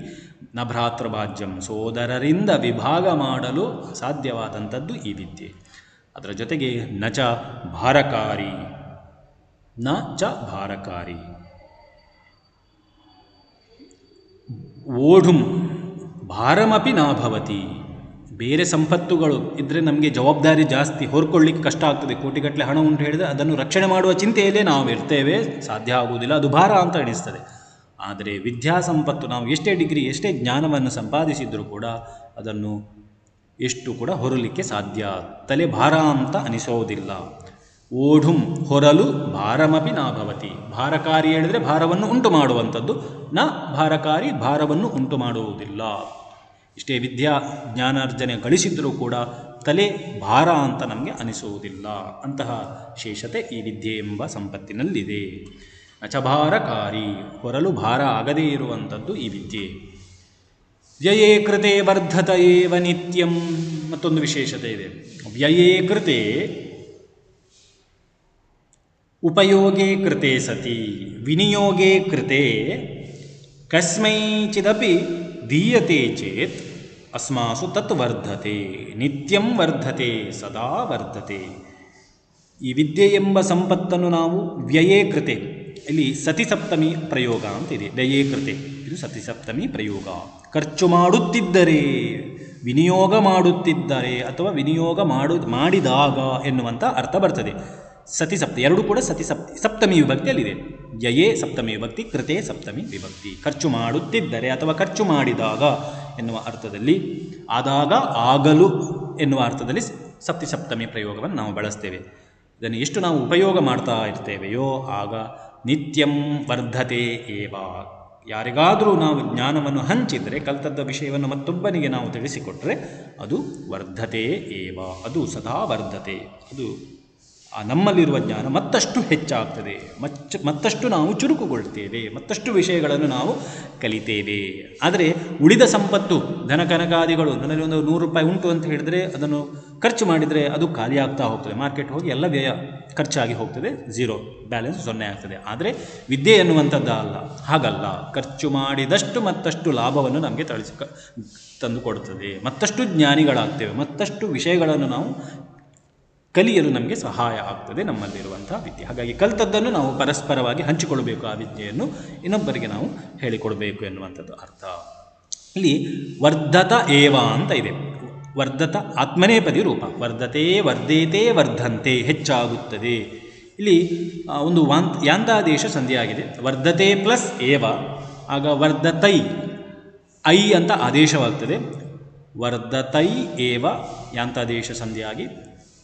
ನ ಭ್ರಾತೃಭಾಜ್ಯಂ, ಸೋದರರಿಂದ ವಿಭಾಗ ಮಾಡಲು ಅಸಾಧ್ಯವಾದಂಥದ್ದು ಈ ವಿದ್ಯೆ. ಅದರ ಜೊತೆಗೆ ನ ಚ ಭಾರಕಾರಿ, ನ ಚ ಭಾರಕಾರಿ, ಓಢುಂ ಭಾರಮಪಿ ನ ಭವತಿ. ಬೇರೆ ಸಂಪತ್ತುಗಳು ಇದ್ದರೆ ನಮಗೆ ಜವಾಬ್ದಾರಿ ಜಾಸ್ತಿ, ಹೊರ್ಕೊಳ್ಳಿಕ್ಕೆ ಕಷ್ಟ ಆಗ್ತದೆ. ಕೋಟಿಗಟ್ಟಲೆ ಹಣ ಉಂಟು ಹೇಳಿದರೆ ಅದನ್ನು ರಕ್ಷಣೆ ಮಾಡುವ ಚಿಂತೆಯಲ್ಲೇ ನಾವು ಇರ್ತೇವೆ, ಸಾಧ್ಯ ಆಗುವುದಿಲ್ಲ, ಅದು ಭಾರ ಅಂತ ಎಣಿಸ್ತದೆ. ಆದರೆ ವಿದ್ಯಾಸಂಪತ್ತು, ನಾವು ಎಷ್ಟೇ ಡಿಗ್ರಿ, ಎಷ್ಟೇ ಜ್ಞಾನವನ್ನು ಸಂಪಾದಿಸಿದರೂ ಕೂಡ ಅದನ್ನು ಎಷ್ಟು ಕೂಡ ಹೊರಲಿಕ್ಕೆ ಸಾಧ್ಯ, ತಲೆ ಭಾರ ಅಂತ ಅನಿಸೋದಿಲ್ಲ. ಓಢುಂ ಹೊರಲು ಭಾರಮಪಿ ನ ಭವತಿ. ಭಾರಕಾರಿ ಹೇಳಿದರೆ ಭಾರವನ್ನು ಉಂಟು ಮಾಡುವಂಥದ್ದು, ನ ಭಾರಕಾರಿ ಭಾರವನ್ನು ಉಂಟು ಮಾಡುವುದಿಲ್ಲ. ಇಷ್ಟೇ ವಿದ್ಯಾ ಜ್ಞಾನಾರ್ಜನೆ ಗಳಿಸಿದ್ರೂ ಕೂಡ ತಲೆ ಭಾರ ಅಂತ ನಮಗೆ ಅನಿಸುವುದಿಲ್ಲ. ಅಂತಹ ಶೇಷತೆ ಈ ವಿದ್ಯೆ ಎಂಬ ಸಂಪತ್ತಿನಲ್ಲಿದೆ. ನಚಭಾರಕಾರಿ, ಹೊರಲು ಭಾರ ಆಗದೇ ಇರುವಂಥದ್ದು ಈ ವಿದ್ಯೆ. ವ್ಯಯೇ ಕೃತೆ ವರ್ಧತ ಏವ ನಿತ್ಯಂ. ಮತ್ತೊಂದು ವಿಶೇಷತೆ ಇದೆ. ವ್ಯಯೇ ಕೃತೆ ಉಪಯೋಗೇ ಕೃತೆ ಸತಿ ವಿನಿಯೋಗೇ ಕೃತೆ ಕಸ್ಮೈಚಿದಪಿ ದೀಯತೆ ಚೇತ್ ಅಸ್ಮಾಸು ತತ್ ವರ್ಧತೆ, ನಿತ್ಯಂ ವರ್ಧತೆ, ಸದಾ ವರ್ಧತೆ. ಈ ವಿದ್ಯೆ ಎಂಬ ಸಂಪತ್ತನ್ನು ನಾವು ವ್ಯಯೇ ಕೃತೆ, ಇಲ್ಲಿ ಸತಿಸಪ್ತಮಿ ಪ್ರಯೋಗ ಅಂತಿದೆ, ವ್ಯಯೇ ಕೃತೆ ಇದು ಸತಿಸಪ್ತಮಿ ಪ್ರಯೋಗ. ಖರ್ಚು ಮಾಡುತ್ತಿದ್ದರೆ, ವಿನಿಯೋಗ ಮಾಡುತ್ತಿದ್ದರೆ ಅಥವಾ ವಿನಿಯೋಗ ಮಾಡಿದಾಗ ಎನ್ನುವಂಥ ಅರ್ಥ ಬರ್ತದೆ. ಸತಿಸಪ್ತ ಎರಡೂ ಕೂಡ ಸಪ್ತಮಿ ವಿಭಕ್ತಿಯಲ್ಲಿದೆ. ಯಯೇ ಸಪ್ತಮಿ ವಿಭಕ್ತಿ, ಕೃತೆ ಸಪ್ತಮಿ ವಿಭಕ್ತಿ. ಖರ್ಚು ಮಾಡುತ್ತಿದ್ದರೆ ಅಥವಾ ಖರ್ಚು ಮಾಡಿದಾಗ ಎನ್ನುವ ಅರ್ಥದಲ್ಲಿ, ಆದಾಗ, ಆಗಲು ಎನ್ನುವ ಅರ್ಥದಲ್ಲಿ ಸಪ್ತಮಿ ಪ್ರಯೋಗವನ್ನು ನಾವು ಬಳಸ್ತೇವೆ. ಇದನ್ನು ಎಷ್ಟು ನಾವು ಉಪಯೋಗ ಮಾಡ್ತಾ ಇರ್ತೇವೆಯೋ ಆಗ ನಿತ್ಯಂ ವರ್ಧತೆ ಏವ. ಯಾರಿಗಾದರೂ ನಾವು ಜ್ಞಾನವನ್ನು ಹಂಚಿದರೆ, ಕಲ್ತದ್ದ ವಿಷಯವನ್ನು ಮತ್ತೊಬ್ಬನಿಗೆ ನಾವು ತಿಳಿಸಿಕೊಟ್ರೆ ಅದು ವರ್ಧತೆ ಏವ, ಅದು ಸದಾ ವರ್ಧತೆ. ಅದು ನಮ್ಮಲ್ಲಿರುವ ಜ್ಞಾನ ಮತ್ತಷ್ಟು ಹೆಚ್ಚಾಗ್ತದೆ, ಮತ್ತಷ್ಟು ನಾವು ಚುರುಕುಗೊಳ್ತೇವೆ, ಮತ್ತಷ್ಟು ವಿಷಯಗಳನ್ನು ನಾವು ಕಲಿತೇವೆ. ಆದರೆ ಉಳಿದ ಸಂಪತ್ತು, ಧನ ಕನಕಾದಿಗಳು, ನನ್ನಲ್ಲಿ ಒಂದು 100 ರೂಪಾಯಿ ಉಂಟು ಅಂತ ಹೇಳಿದರೆ ಅದನ್ನು ಖರ್ಚು ಮಾಡಿದರೆ ಅದು ಖಾಲಿ ಆಗ್ತಾ ಹೋಗ್ತದೆ. ಮಾರ್ಕೆಟ್ ಹೋಗಿ ಎಲ್ಲ ವ್ಯಯ ಖರ್ಚಾಗಿ ಹೋಗ್ತದೆ, ಝೀರೋ ಬ್ಯಾಲೆನ್ಸ್ 0 ಆಗ್ತದೆ. ಆದರೆ ವಿದ್ಯೆ ಎನ್ನುವಂಥದ್ದು ಅಲ್ಲ, ಹಾಗಲ್ಲ. ಖರ್ಚು ಮಾಡಿದಷ್ಟು ಮತ್ತಷ್ಟು ಲಾಭವನ್ನು ನಮಗೆ ತಂದು ಕೊಡ್ತದೆ. ಮತ್ತಷ್ಟು ಜ್ಞಾನಿಗಳಾಗ್ತೇವೆ, ಮತ್ತಷ್ಟು ವಿಷಯಗಳನ್ನು ನಾವು ಕಲಿಯಲು ನಮಗೆ ಸಹಾಯ ಆಗ್ತದೆ ನಮ್ಮಲ್ಲಿರುವಂಥ ವಿದ್ಯೆ. ಹಾಗಾಗಿ ಕಲಿತದ್ದನ್ನು ನಾವು ಪರಸ್ಪರವಾಗಿ ಹಂಚಿಕೊಳ್ಬೇಕು, ಆ ವಿದ್ಯೆಯನ್ನು ಇನ್ನೊಬ್ಬರಿಗೆ ನಾವು ಹೇಳಿಕೊಡಬೇಕು ಎನ್ನುವಂಥದ್ದು ಅರ್ಥ. ಇಲ್ಲಿ ವರ್ಧತ ಏವ ಅಂತ ಇದೆ. ವರ್ಧತ ಆತ್ಮನೇಪದಿ ರೂಪ. ವರ್ಧತೆ, ವರ್ಧೇತೆ, ವರ್ಧಂತೆ, ಹೆಚ್ಚಾಗುತ್ತದೆ. ಇಲ್ಲಿ ಒಂದು ಯಾಂತಾದೇಶ ಸಂಧಿಯಾಗಿದೆ. ವರ್ಧತೆ ಪ್ಲಸ್ ಏವ, ಆಗ ವರ್ಧತೈ, ಐ ಅಂತ ಆದೇಶವಾಗ್ತದೆ. ವರ್ಧತೈ ಏವ ಯಾಂತಾದೇಶ ಸಂಧಿಯಾಗಿ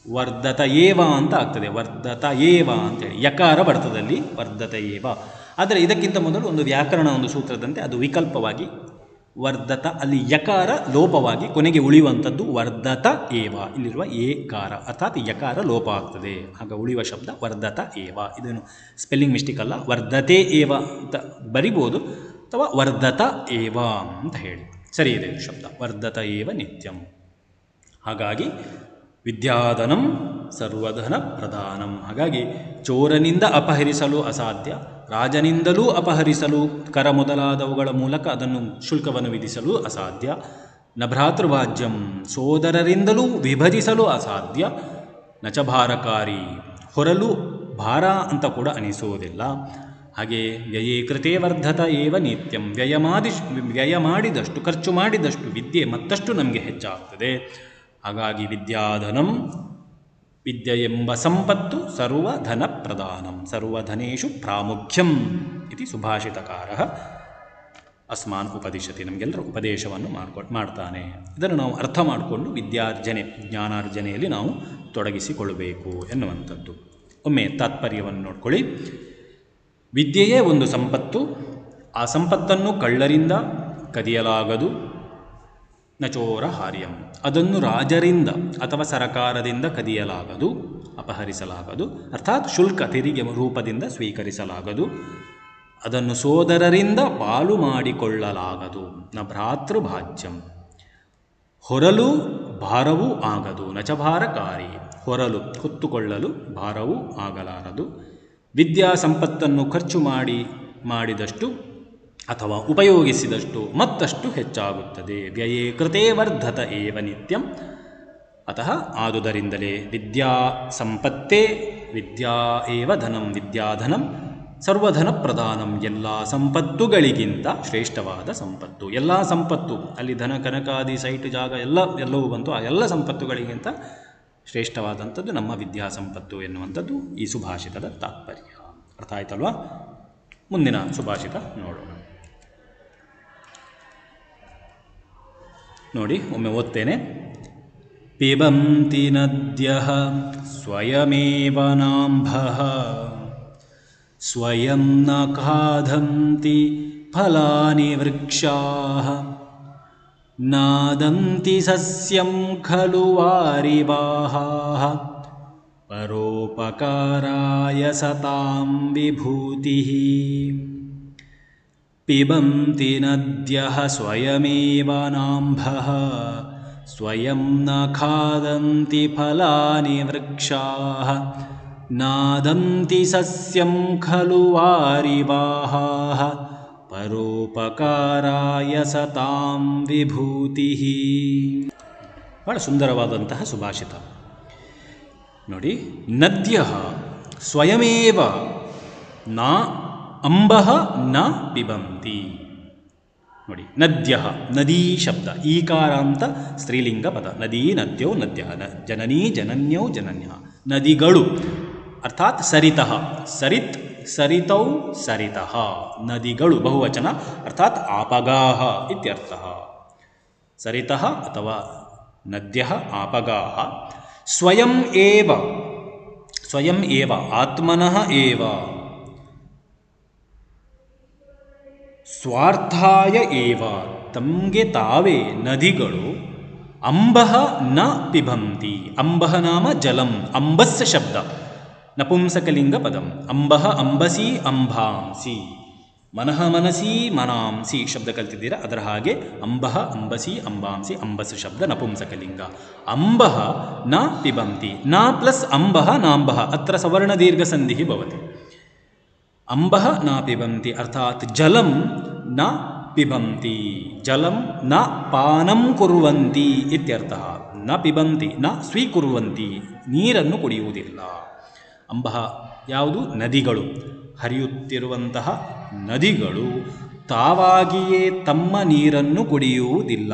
ವರ್ಧತ ಏವ ಅಂತ ಆಗ್ತದೆ. ವರ್ಧತ ಏವ ಅಂತೇಳಿ ಯಕಾರ ಬರ್ತದಲ್ಲಿ ವರ್ಧತ ಏವ. ಆದರೆ ಇದಕ್ಕಿಂತ ಮೊದಲು ಒಂದು ವ್ಯಾಕರಣ ಒಂದು ಸೂತ್ರದಂತೆ ಅದು ವಿಕಲ್ಪವಾಗಿ ವರ್ಧತ, ಅಲ್ಲಿ ಯಕಾರ ಲೋಪವಾಗಿ ಕೊನೆಗೆ ಉಳಿಯುವಂಥದ್ದು ವರ್ಧತ ಏವ. ಇಲ್ಲಿರುವ ಏಕಾರ ಅರ್ಥಾತ್ ಯಕಾರ ಲೋಪ ಆಗ್ತದೆ, ಆಗ ಉಳಿಯುವ ಶಬ್ದ ವರ್ಧತ ಏವ. ಇದನ್ನು ಸ್ಪೆಲ್ಲಿಂಗ್ ಮಿಸ್ಟೇಕ್ ಅಲ್ಲ, ವರ್ಧತೆ ಏವ ಅಂತ ಬರಿಬೋದು ಅಥವಾ ವರ್ಧತ ಏವ ಅಂತ ಹೇಳಿ ಸರಿ ಇದೆ ಶಬ್ದ. ವರ್ಧತ ಏವ ನಿತ್ಯಂ. ಹಾಗಾಗಿ ವಿದ್ಯಾಧನಂ ಸರ್ವಧನ ಪ್ರಧಾನಂ. ಹಾಗಾಗಿ ಚೋರನಿಂದ ಅಪಹರಿಸಲು ಅಸಾಧ್ಯ, ರಾಜನಿಂದಲೂ ಅಪಹರಿಸಲು ಕರ ಮೊದಲಾದವುಗಳ ಮೂಲಕ ಅದನ್ನು ಶುಲ್ಕವನ್ನು ವಿಧಿಸಲು ಅಸಾಧ್ಯ. ನ ಭ್ರಾತೃಭಾಜ್ಯಂ, ಸೋದರರಿಂದಲೂ ವಿಭಜಿಸಲು ಅಸಾಧ್ಯ. ನಚ ಭಾರಕಾರಿ, ಹೊರಲು ಭಾರ ಅಂತ ಕೂಡ ಅನಿಸುವುದಿಲ್ಲ. ಹಾಗೆ ವ್ಯಯೇ ಕೃತೆ ವರ್ಧತ ಏವ ನಿತ್ಯಂ. ವ್ಯಯ ಮಾಡಿದಷ್ಟು, ಖರ್ಚು ಮಾಡಿದಷ್ಟು ವಿದ್ಯೆ ಮತ್ತಷ್ಟು ನಮಗೆ ಹೆಚ್ಚಾಗ್ತದೆ. ಹಾಗಾಗಿ ವಿದ್ಯಾಧನಂ, ವಿದ್ಯೆ ಎಂಬ ಸಂಪತ್ತು ಸರ್ವಧನ ಪ್ರಧಾನಂ, ಸರ್ವಧನೇಶು ಪ್ರಾಮುಖ್ಯಂ ಇತಿ ಸುಭಾಷಿತಕಾರಃ ಅಸ್ಮಾನ್ ಉಪದಿಶತಿ. ನಮಗೆಲ್ಲರ ಉಪದೇಶವನ್ನು ಮಾಡ್ತಾನೆ. ಇದನ್ನು ನಾವು ಅರ್ಥ ಮಾಡಿಕೊಂಡು ವಿದ್ಯಾರ್ಜನೆ, ಜ್ಞಾನಾರ್ಜನೆಯಲ್ಲಿ ನಾವು ತೊಡಗಿಸಿಕೊಳ್ಳಬೇಕು ಎನ್ನುವಂಥದ್ದು. ಒಮ್ಮೆ ತಾತ್ಪರ್ಯವನ್ನು ನೋಡ್ಕೊಳ್ಳಿ. ವಿದ್ಯೆಯೇ ಒಂದು ಸಂಪತ್ತು, ಆ ಸಂಪತ್ತನ್ನು ಕಳ್ಳರಿಂದ ಕದಿಯಲಾಗದು. ನಚೋರ ಹಾರ್ಯಂ, ಅದನ್ನು ರಾಜರಿಂದ ಅಥವಾ ಸರಕಾರದಿಂದ ಕದಿಯಲಾಗದು, ಅಪಹರಿಸಲಾಗದು, ಅರ್ಥಾತ್ ಶುಲ್ಕ ತೆರಿಗೆ ರೂಪದಿಂದ ಸ್ವೀಕರಿಸಲಾಗದು. ಅದನ್ನು ಸೋದರರಿಂದ ಪಾಲು ಮಾಡಿಕೊಳ್ಳಲಾಗದು. ನ ಭ್ರಾತೃಭಾಜ್ಯಂ, ಹೊರಲು ಭಾರವೂ ಆಗದು. ನಚ ಭಾರಕಾರಿ, ಹೊರಲು ಹೊತ್ತುಕೊಳ್ಳಲು ಭಾರವೂ ಆಗಲಾರದು. ವಿದ್ಯಾ ಸಂಪತ್ತನ್ನು ಖರ್ಚು ಮಾಡಿದಷ್ಟು ಅಥವಾ ಉಪಯೋಗಿಸಿದಷ್ಟು ಮತ್ತಷ್ಟು ಹೆಚ್ಚಾಗುತ್ತದೆ. ವ್ಯಯೇ ಕೃತೆ ವರ್ಧತ ಏವ ನಿತ್ಯಂ. ಅತಃ ಆದುದರಿಂದಲೇ ವಿದ್ಯಾ ಸಂಪತ್ತೇ ವಿದ್ಯಾ ಏವ ಧನಂ, ವಿದ್ಯಾಧನಂ ಸರ್ವಧನ ಪ್ರಧಾನಂ, ಎಲ್ಲ ಸಂಪತ್ತುಗಳಿಗಿಂತ ಶ್ರೇಷ್ಠವಾದ ಸಂಪತ್ತು. ಎಲ್ಲ ಸಂಪತ್ತು, ಅಲ್ಲಿ ಧನ ಕನಕಾದಿ ಸೈಟ್ ಜಾಗ ಎಲ್ಲವೂ ಬಂತು. ಆ ಎಲ್ಲ ಸಂಪತ್ತುಗಳಿಗಿಂತ ಶ್ರೇಷ್ಠವಾದಂಥದ್ದು ನಮ್ಮ ವಿದ್ಯಾ ಸಂಪತ್ತು ಎನ್ನುವಂಥದ್ದು ಈ ಸುಭಾಷಿತದ ತಾತ್ಪರ್ಯ. ಅರ್ಥ ಆಯ್ತಲ್ವಾ? ಮುಂದಿನ ಸುಭಾಷಿತ ನೋಡೋಣ. ನೋಡಿ, ಒಮ್ಮೆ ಓದ್ತೇನೆ. ಪಿಬಂತಿ ನದ್ಯಃ ಸ್ವಯಮೇವ ನಾಂಭಃ, ಸ್ವಯಂ ನ ಖಾದಂತಿ ಫಲಾನಿ ವೃಕ್ಷಾಃ, ನಾದಂತಿ ಸಸ್ಯಂ ಖಲು ವಾರಿವಾಹಾಃ, ಪರೋಪಕಾರಾಯ ಸತಾಂ ವಿಭೂತಿಃ. ಪಿಬಂತಿ ನದ್ಯಃ ಸ್ವಯಮೇವ ನಾಂಭಃ, ಸ್ವಯಂ ನ ಖಾದಂತಿ ಫಲಾನಿ ವೃಕ್ಷಾಃ, ನಾದಂತಿ ಸಸ್ಯಂ ಖಲು ವಾರಿವಾಹಾಃ, ಪರೋಪಕಾರಾಯ ಸತಾಂ ವಿಭೂತಿ. ಬಹಳ ಸುಂದರವಾದಂತಹ ಸುಭಾಷಿತ ನೋಡಿ. ನದ್ಯ ಸ್ವಯಮೇವ ನ ಅಂಬಃ ನ ಪಿಬಂತಿ. ನೋಡಿ, ನದ್ಯ ನದೀ ಶಬ್ದ ಈಕಾರಾಂತ ಸ್ತ್ರೀಲಿಂಗ ಪದ. ನದೀ ನದ್ಯೌ ನದ್ಯ, ಜನನೀ ಜನನ್ಯೌ ಜನನ್ಯ. ನದಿಗಳು ಅರ್ಥಾತ್ ಸರಿತಃ, ಸರಿತ್ ಸರಿತೌ ಸರಿತಃ. ನದಿಗಳು ಬಹುವಚನ ಅರ್ಥಾತ್ ಆಪಗಾಹ ಇತ್ಯರ್ಥಃ. ಸರಿತಃ ಅಥವಾ ನದ್ಯಃ ಆಪಗಾಹ. ಸ್ವಯಂ ಏವ, ಸ್ವಯಂ ಏವ ಆತ್ಮನಃ ಏವ ಸ್ವಾರ್ಥಾಯ ಏವ ತಮಗೆ ತಾವೇ ನದಿಗಳು ಅಂಬಃ ನ ಪಿಬಂತಿ. ಅಂಬಃ ನಾಮ ಜಲಂ, ಅಂಬಸ್ ಶಬ್ದ ನಪುಂಸಕಲಿಂಗ ಪದಂ. ಅಂಬಃ ಅಂಬಸಿ ಅಂಬಾಂಸಿ, ಮನಃ ಮನಸಿ ಮನಾಂಸಿ ಶಬ್ದ ಕಲ್ತಿದ್ದೀರಾ, ಅದರ ಹಾಗೆ ಅಂಬಃ ಅಂಬಸಿ ಅಂಬಾಂಸಿ ಅಂಬಸ್ ಶಬ್ದ ನಪುಂಸಕಲಿಂಗ. ಅಂಬಃ ನ ಪಿಬಂತಿ. ನ ಪ್ಲಸ್ ಅಂಬಃ ನಾಂಬಃ ಅತ್ರ ಸವರ್ಣ ದೀರ್ಘ ಸಂಧಿಃ ಭವತಿ. ಅಂಬಃ ನ ಪಿಬಂತಿ ಅರ್ಥಾತ್ ಜಲಂ ನ ಪಿಬಂತಿ, ಜಲಂ ನ ಪಾನಂ ಕುರ್ವಂತಿ ಇತ್ಯರ್ಥಃ. ನ ಪಿಬಂತಿ ನ ಸ್ವೀಕುರ್ವಂತಿ, ನೀರನ್ನು ಕುಡಿಯುವುದಿಲ್ಲ. ಅಂಬಃ ಯಾವುದು? ನದಿಗಳು. ಹರಿಯುತ್ತಿರುವಂತಹ ನದಿಗಳು ತಾವಾಗಿಯೇ ತಮ್ಮ ನೀರನ್ನು ಕುಡಿಯುವುದಿಲ್ಲ.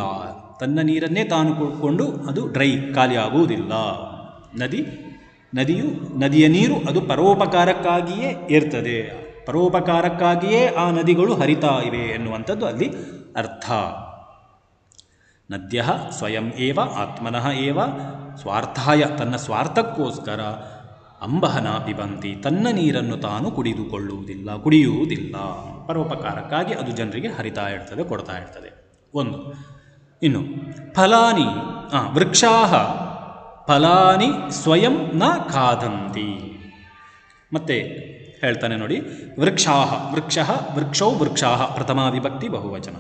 ತನ್ನ ನೀರನ್ನೇ ತಾನು ಕುಡ್ಕೊಂಡು ಅದು ಡ್ರೈ, ಖಾಲಿಯಾಗುವುದಿಲ್ಲ. ನದಿಯ ನೀರು ಅದು ಪರೋಪಕಾರಕ್ಕಾಗಿಯೇ ಇರ್ತದೆ. ಪರೋಪಕಾರಕ್ಕಾಗಿಯೇ ಆ ನದಿಗಳು ಹರಿತಾ ಇವೆ ಎನ್ನುವಂಥದ್ದು ಅಲ್ಲಿ ಅರ್ಥ. ನದ್ಯ ಸ್ವಯಂ ಏವ ಆತ್ಮನಃ ಏವ ಸ್ವಾರ್ಥಾಯ ತನ್ನ ಸ್ವಾರ್ಥಕ್ಕೋಸ್ಕರ ಅಂಬಃ ನ ಪಿಬಂತಿ ತನ್ನ ನೀರನ್ನು ತಾನು ಕುಡಿಯುವುದಿಲ್ಲ. ಪರೋಪಕಾರಕ್ಕಾಗಿ ಅದು ಜನರಿಗೆ ಹರಿತಾ ಇರ್ತದೆ, ಕೊಡ್ತಾ ಇರ್ತದೆ. ಒಂದು. ಇನ್ನು ಫಲಾನಿ ವೃಕ್ಷಾಃ ಫಲಾನಿ ಸ್ವಯಂ ನ ಖಾದಂತಿ. ಮತ್ತೆ ಹೇಳ್ತಾನೆ ನೋಡಿ, ವೃಕ್ಷಾಃ ವೃಕ್ಷಃ ವೃಕ್ಷೌ ವೃಕ್ಷಾಃ ಪ್ರಥಮಾ ವಿಭಕ್ತಿ ಬಹುವಚನ.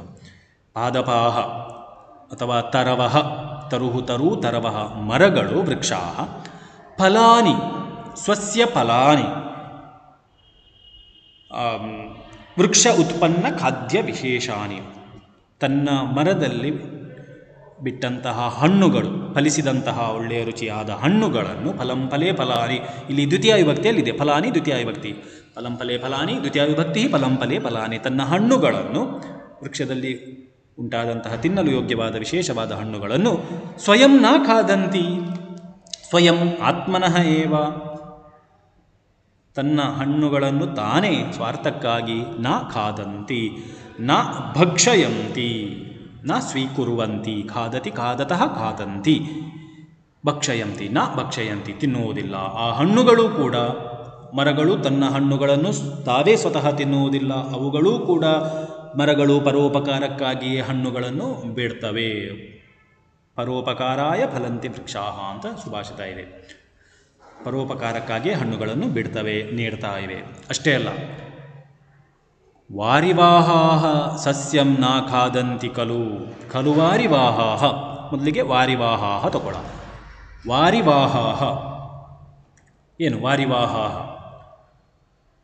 ಪಾದಪಾಃ ಅಥವಾ ತರವಃ ತರುಹು ತರು ತರವಃ ಮರಗಳು ವೃಕ್ಷಾಃ. ಫಲಾನಿ ಸ್ವಸ್ಯ ಫಲಾನಿ ವೃಕ್ಷ ಉತ್ಪನ್ನ ಖಾದ್ಯ ವಿಶೇಷಾನಿ. ತನ್ನ ಮರದಲ್ಲಿ ಬಿಟ್ಟಂತಹ ಹಣ್ಣುಗಳು, ಫಲಿಸಿದಂತಹ ಒಳ್ಳೆಯ ರುಚಿಯಾದ ಹಣ್ಣುಗಳನ್ನು ಫಲಂ ಫಲೇ ಫಲಾನಿ, ಇಲ್ಲಿ ದ್ವಿತೀಯ ವಿಭಕ್ತಿಯಲ್ಲಿದೆ. ಫಲಾನಿ ದ್ವಿತೀಯ ವಿಭಕ್ತಿ, ಫಲಂ ಫಲೇ ಫಲಾನಿ ದ್ವಿತೀಯ ವಿಭಕ್ತಿ, ಫಲಂ ಫಲೇ ಫಲಾನಿ. ತನ್ನ ಹಣ್ಣುಗಳನ್ನು, ವೃಕ್ಷದಲ್ಲಿ ಉಂಟಾದಂತಹ ತಿನ್ನಲು ಯೋಗ್ಯವಾದ ವಿಶೇಷವಾದ ಹಣ್ಣುಗಳನ್ನು ಸ್ವಯಂ ನ ಖಾದಂತಿ, ಸ್ವಯಂ ಆತ್ಮನಃ ಏವ ತನ್ನ ಹಣ್ಣುಗಳನ್ನು ತಾನೇ ಸ್ವಾರ್ಥಕ್ಕಾಗಿ ನ ಖಾದಂತಿ, ನ ಭಕ್ಷಯಂತಿ, ನ ಸ್ವೀಕುರುವಂತಿ. ಖಾದತಿ ಖಾದತಃ ಖಾದಂತಿ, ಭಕ್ಷಯಂತಿ ನ ಭಕ್ಷಯಂತಿ ತಿನ್ನುವುದಿಲ್ಲ. ಆ ಹಣ್ಣುಗಳು ಕೂಡ, ಮರಗಳು ತನ್ನ ಹಣ್ಣುಗಳನ್ನು ತಾವೇ ಸ್ವತಃ ತಿನ್ನುವುದಿಲ್ಲ. ಅವುಗಳೂ ಕೂಡ ಮರಗಳು ಪರೋಪಕಾರಕ್ಕಾಗಿಯೇ ಹಣ್ಣುಗಳನ್ನು ಬಿಡ್ತವೆ. ಪರೋಪಕಾರಾಯ ಫಲಂತಿ ವೃಕ್ಷಾಃ ಅಂತ ಸುಭಾಷಿತ ಇದೆ. ಪರೋಪಕಾರಕ್ಕಾಗಿಯೇ ಹಣ್ಣುಗಳನ್ನು ಬಿಡ್ತವೆ, ನೀಡ್ತಾ ಇವೆ. ಅಷ್ಟೇ ಅಲ್ಲ, ವಾರಿವಾಹಾಃ ಸಸ್ಯಂ ನ ಖಾದಂತಿ ಖಲು. ಖಲು ವಾರಿವಾಹಾಃ. ಮೊದಲಿಗೆ ವಾರಿವಾಹಾಃ ತಗೊಳ್ಳ. ವಾರಿವಾಹಾಃ ಏನು? ವಾರಿವಾಹಾಃ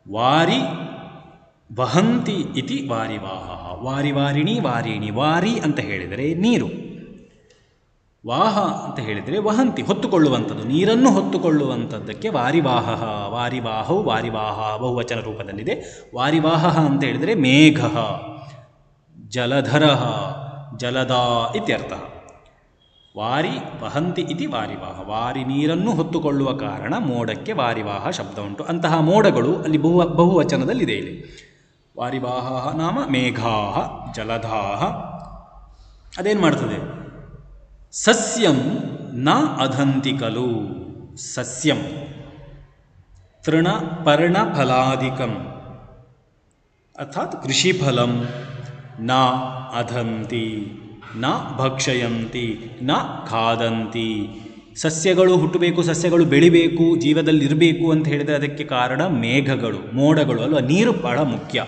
ವಾರಿ ವಹಂತಿ ಇತಿ ವಾರಿವಾಹಾಃ. ವಾರಿವಾರಿಣಿ ವಾರಿಣಿ. ವಾರಿ ಅಂತ ಹೇಳಿದರೆ ನೀರು, ವಾಹ ಅಂತ ಹೇಳಿದರೆ ವಹಂತಿ ಹೊತ್ತುಕೊಳ್ಳುವಂಥದ್ದು, ನೀರನ್ನು ಹೊತ್ತುಕೊಳ್ಳುವಂಥದ್ದಕ್ಕೆ ವಾರಿವಾಹ. ವಾರಿವಾಹೌ ವಾರಿವಾಹ ಬಹುವಚನ ರೂಪದಲ್ಲಿದೆ. ವಾರಿವಾಹ ಅಂತ ಹೇಳಿದರೆ ಮೇಘ, ಜಲಧರ, ಜಲದ ಇತ್ಯರ್ಥ. ವಾರಿ ವಹಂತಿ ಇತಿ ವಾರಿವಾಹ. ವಾರಿ ನೀರನ್ನು ಹೊತ್ತುಕೊಳ್ಳುವ ಕಾರಣ ಮೋಡಕ್ಕೆ ವಾರಿವಾಹ ಶಬ್ದ ಉಂಟು. ಅಂತಹ ಮೋಡಗಳು ಅಲ್ಲಿ ಬಹುವಚನದಲ್ಲಿದೆ. ಇಲ್ಲಿ ವಾರಿವಾಹ ನಾಮ ಮೇಘಾ ಜಲಧಾ. ಅದೇನು ಮಾಡ್ತದೆ? ಸಸ್ಯಂ ನ ಅಧಂತಿ ಖಲು. ಸಸ್ಯಂ ತೃಣ ಪರ್ಣ ಫಲಾದಿಕಂ ಅರ್ಥಾತ್ ಕೃಷಿಫಲಂ ನ ಅಧಂತಿ ನ ಭಕ್ಷಯಂತಿ ನ ಖಾದಂತಿ. ಸಸ್ಯಗಳು ಹುಟ್ಟಬೇಕು, ಸಸ್ಯಗಳು ಬೆಳಿಬೇಕು, ಜೀವದಲ್ಲಿರಬೇಕು ಅಂತ ಹೇಳಿದರೆ ಅದಕ್ಕೆ ಕಾರಣ ಮೇಘಗಳು, ಮೋಡಗಳು ಅಲ್ವಾ. ನೀರು ಬಹಳ ಮುಖ್ಯ.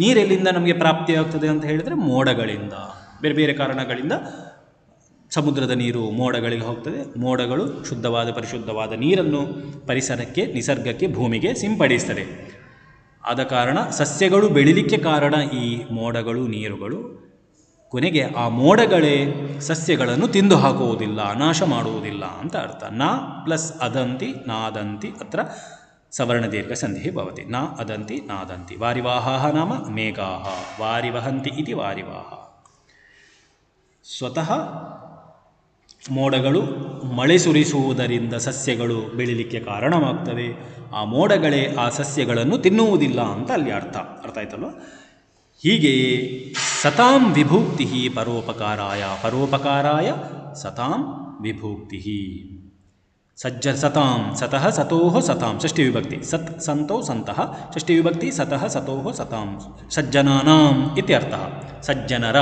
ನೀರೆಲ್ಲಿಂದ ನಮಗೆ ಪ್ರಾಪ್ತಿಯಾಗ್ತದೆ ಅಂತ ಹೇಳಿದರೆ ಮೋಡಗಳಿಂದ. ಬೇರೆ ಬೇರೆ ಕಾರಣಗಳಿಂದ ಸಮುದ್ರದ ನೀರು ಮೋಡಗಳಿಗೆ ಹೋಗ್ತದೆ. ಮೋಡಗಳು ಶುದ್ಧವಾದ ಪರಿಶುದ್ಧವಾದ ನೀರನ್ನು ಪರಿಸರಕ್ಕೆ, ನಿಸರ್ಗಕ್ಕೆ, ಭೂಮಿಗೆ ಸಿಂಪಡಿಸ್ತದೆ. ಆದ ಕಾರಣ ಸಸ್ಯಗಳು ಬೆಳಿಲಿಕ್ಕೆ ಕಾರಣ ಈ ಮೋಡಗಳು ನೀರುಗಳು. ಕೊನೆಗೆ ಆ ಮೋಡಗಳೇ ಸಸ್ಯಗಳನ್ನು ತಿಂದು ಹಾಕುವುದಿಲ್ಲ, ನಾಶ ಮಾಡುವುದಿಲ್ಲ ಅಂತ ಅರ್ಥ. ನ ಪ್ಲಸ್ ಅದಂತಿ ನಾದಂತಿ ಅತ್ರ ಸವರ್ಣದೀರ್ಘ ಸಂಧಿ ಭವತಿ. ನ ಅದಂತಿ ನಾದಂತಿ. ವಾರಿವಾಹಾಃ ನಾಮ ಮೇಘಾಃ ವಾರಿವಹಂತಿ ಇತಿ ವಾರಿವಾಹ. ಸ್ವತಃ ಮೋಡಗಳು ಮಳೆ ಸುರಿಸುವುದರಿಂದ ಸಸ್ಯಗಳು ಬೆಳಿಲಿಕ್ಕೆ ಕಾರಣವಾಗ್ತವೆ. ಆ ಮೋಡಗಳೇ ಆ ಸಸ್ಯಗಳನ್ನು ತಿನ್ನುವುದಿಲ್ಲ ಅಂತ ಅಲ್ಲಿ ಅರ್ಥ ಆಯ್ತಲ್ವ. ಹೀಗೆಯೇ ಸತಾಂ ವಿಭೂಕ್ತಿ ಪರೋಪಕಾರಾಯ ಸತಾಂ ವಿಭೂಕ್ತಿ. ಸತಾಂ ಸತಃ ಸತೋಃ ಸತಾಂ ಷಷ್ಠಿ ವಿಭಕ್ತಿ. ಸತ್ ಸಂತೌ ಸಂತಃ ಷಷ್ಠಿ ವಿಭಕ್ತಿ. ಸತಃ ಸತೋಃ ಸತಾಂ ಸಜ್ಜನಾನಾಂ ಇತ್ಯರ್ಥಃ. ಸಜ್ಜನರ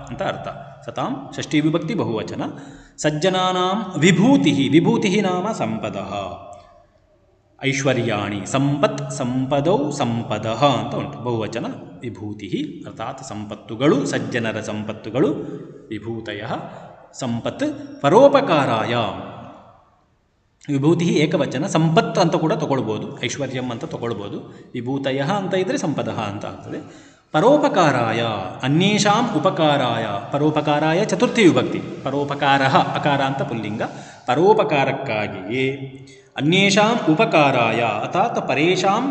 ಅಂತ ಅರ್ಥ. ಸತಾಂ ಷಷ್ಠಿ ವಿಭಕ್ತಿ ಬಹುವಚನ. ಸಜ್ಜನಾನಾಂ ವಿಭೂತಿ ನಾಮ ಸಂಪದಃ. ಐಶ್ವರ್ಯಾಣಿ ಸಂಪತ್ ಸಂಪದೌ ಸಂಪದಃ ಅಂತ ಉಂಟು ಬಹುವಚನ. ವಿಭೂತಿ ಅರ್ಥಾತ್ ಸಂಪತ್ತುಗಳು, ಸಜ್ಜನರ ಸಂಪತ್ತುಗಳು. ವಿಭೂತಯಃ ಸಂಪತ್ ಪರೋಪಕಾರಾಯ. ವಿಭೂತಿ ಏಕವಚನ. ಸಂಪತ್ ಅಂತ ಕೂಡ ತಗೊಳ್ಬೋದು, ಐಶ್ವರ್ಯಂ ಅಂತ ತಗೊಳ್ಬೋದು. ವಿಭೂತಯಃ ಅಂತ ಇದ್ದರೆ ಸಂಪದಃ ಅಂತ ಆಗ್ತದೆ. ಪರೋಪಕಾರಾಯ ಅನ್ಯೇಷಾಂ ಉಪಕಾರಾಯ. ಪರೋಪಕಾರಾಯ ಚತುರ್ಥಿ ವಿಭಕ್ತಿ. ಪರೋಪಕಾರಃ ಅಕಾರ ಅಂತ ಪುಲ್ಲಿಂಗ. ಪರೋಪಕಾರಕ್ಕಾಗಿಯೇ. ಅನ್ಯೇಷಾಂ ಉಪಕಾರಾಯ ಅರ್ಥಾತ್ ಪರೇಷಾಂ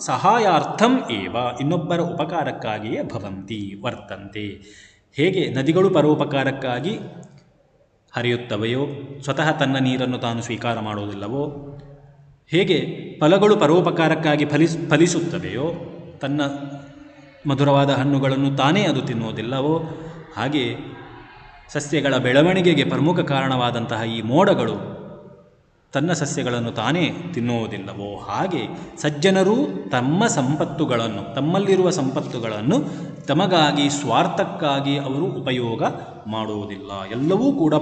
ಸಹಾಯಾರ್ಥಂ ಏವ. ಇನ್ನೊಬ್ಬರ ಉಪಕಾರಕ್ಕಾಗಿಯೇ ಭವಂತಿ ವರ್ತಂತೆ. ಹೇಗೆ ನದಿಗಳು ಪರೋಪಕಾರಕ್ಕಾಗಿ ಹರಿಯುತ್ತವೆಯೋ, ಸ್ವತಃ ತನ್ನ ನೀರನ್ನು ತಾನು ಸ್ವೀಕಾರ ಮಾಡುವುದಿಲ್ಲವೋ, ಹೇಗೆ ಫಲಗಳು ಪರೋಪಕಾರಕ್ಕಾಗಿ ಫಲಿಸುತ್ತವೆಯೋ, ತನ್ನ ಮಧುರವಾದ ಹಣ್ಣುಗಳನ್ನು ತಾನೇ ಅದು ತಿನ್ನುವುದಿಲ್ಲವೋ, ಹಾಗೆ ಸಸ್ಯಗಳ ಬೆಳವಣಿಗೆಗೆ ಪ್ರಮುಖ ಕಾರಣವಾದಂತಹ ಈ ಮೋಡಗಳು ತನ್ನ ಸಸ್ಯಗಳನ್ನು ತಾನೇ ತಿನ್ನುವುದಿಲ್ಲವೋ, ಹಾಗೆ ಸಜ್ಜನರು ತಮ್ಮ ಸಂಪತ್ತುಗಳನ್ನು, ತಮ್ಮಲ್ಲಿರುವ ಸಂಪತ್ತುಗಳನ್ನು ತಮಗಾಗಿ ಸ್ವಾರ್ಥಕ್ಕಾಗಿ ಅವರು ಉಪಯೋಗ ಮಾಡುವುದಿಲ್ಲ. ಎಲ್ಲವೂ ಕೂಡ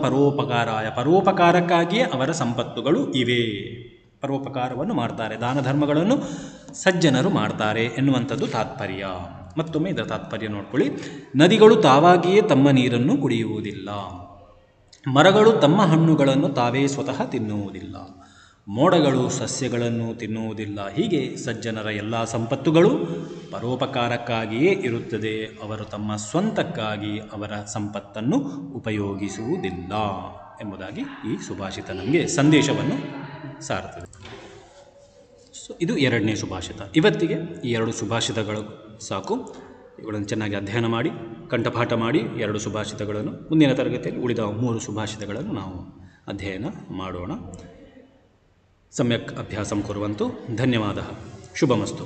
ಪರೋಪಕಾರಕ್ಕಾಗಿಯೇ ಅವರ ಸಂಪತ್ತುಗಳು ಇವೆ. ಪರೋಪಕಾರವನ್ನು ಮಾಡ್ತಾರೆ, ದಾನ ಧರ್ಮಗಳನ್ನು ಸಜ್ಜನರು ಮಾಡ್ತಾರೆ ಎನ್ನುವಂಥದ್ದು ತಾತ್ಪರ್ಯ. ಮತ್ತೊಮ್ಮೆ ಇದರ ತಾತ್ಪರ್ಯ ನೋಡ್ಕೊಳ್ಳಿ. ನದಿಗಳು ತಾವಾಗಿಯೇ ತಮ್ಮ ನೀರನ್ನು ಕುಡಿಯುವುದಿಲ್ಲ. ಮರಗಳು ತಮ್ಮ ಹಣ್ಣುಗಳನ್ನು ತಾವೇ ಸ್ವತಃ ತಿನ್ನುವುದಿಲ್ಲ. ಮೋಡಗಳು ಸಸ್ಯಗಳನ್ನು ತಿನ್ನುವುದಿಲ್ಲ. ಹೀಗೆ ಸಜ್ಜನರ ಎಲ್ಲ ಸಂಪತ್ತುಗಳು ಪರೋಪಕಾರಕ್ಕಾಗಿಯೇ ಇರುತ್ತದೆ. ಅವರು ತಮ್ಮ ಸ್ವಂತಕ್ಕಾಗಿ ಅವರ ಸಂಪತ್ತನ್ನು ಉಪಯೋಗಿಸುವುದಿಲ್ಲ ಎಂಬುದಾಗಿ ಈ ಸುಭಾಷಿತ ನಮಗೆ ಸಂದೇಶವನ್ನು ಸಾರುತ್ತದೆ. ಇದು ಎರಡನೇ ಸುಭಾಷಿತ. ಇವತ್ತಿಗೆ ಈ ಎರಡು ಸುಭಾಷಿತಗಳು ಸಾಕು. ಇವುಗಳನ್ನು ಚೆನ್ನಾಗಿ ಅಧ್ಯಯನ ಮಾಡಿ, ಕಂಠಪಾಠ ಮಾಡಿ 2 ಸುಭಾಷಿತಗಳನ್ನು. ಮುಂದಿನ ತರಗತಿಯಲ್ಲಿ ಉಳಿದ 3 ಸುಭಾಷಿತಗಳನ್ನು ನಾವು ಅಧ್ಯಯನ ಮಾಡೋಣ. ಸಮ್ಯಕ್ ಅಭ್ಯಾಸಂ ಕುರ್ವಂತು. ಧನ್ಯವಾದಃ. ಶುಭಮಸ್ತು.